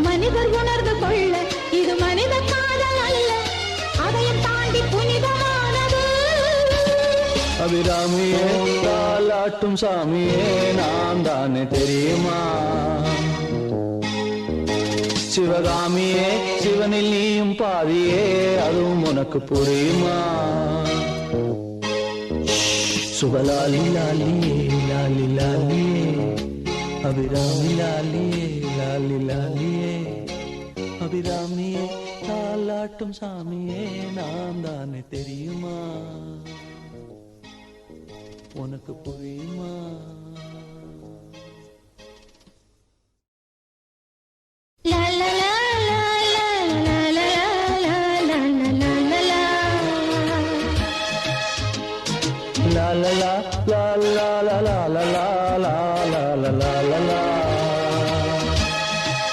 மனிதர் உணர்ந்து கொள்ள இது மனித காதல் அல்ல, அதையும் தாண்டி புனிதமானது. அபிராமியே தாலாட்டும் சாமியே நான் தானே தெரியுமா? சிவகாமியே சிவனில் நீயும் பாதியே அதுவும் உனக்கு புரியுமா? சுபலாலி லாலியே லாலி லாலியே அபிராமி லாலியே லாலி லாலியே அபிராமியே தாலாட்டும் சாமியே நான் தானே தெரியுமா? உனக்கு புரியுமா?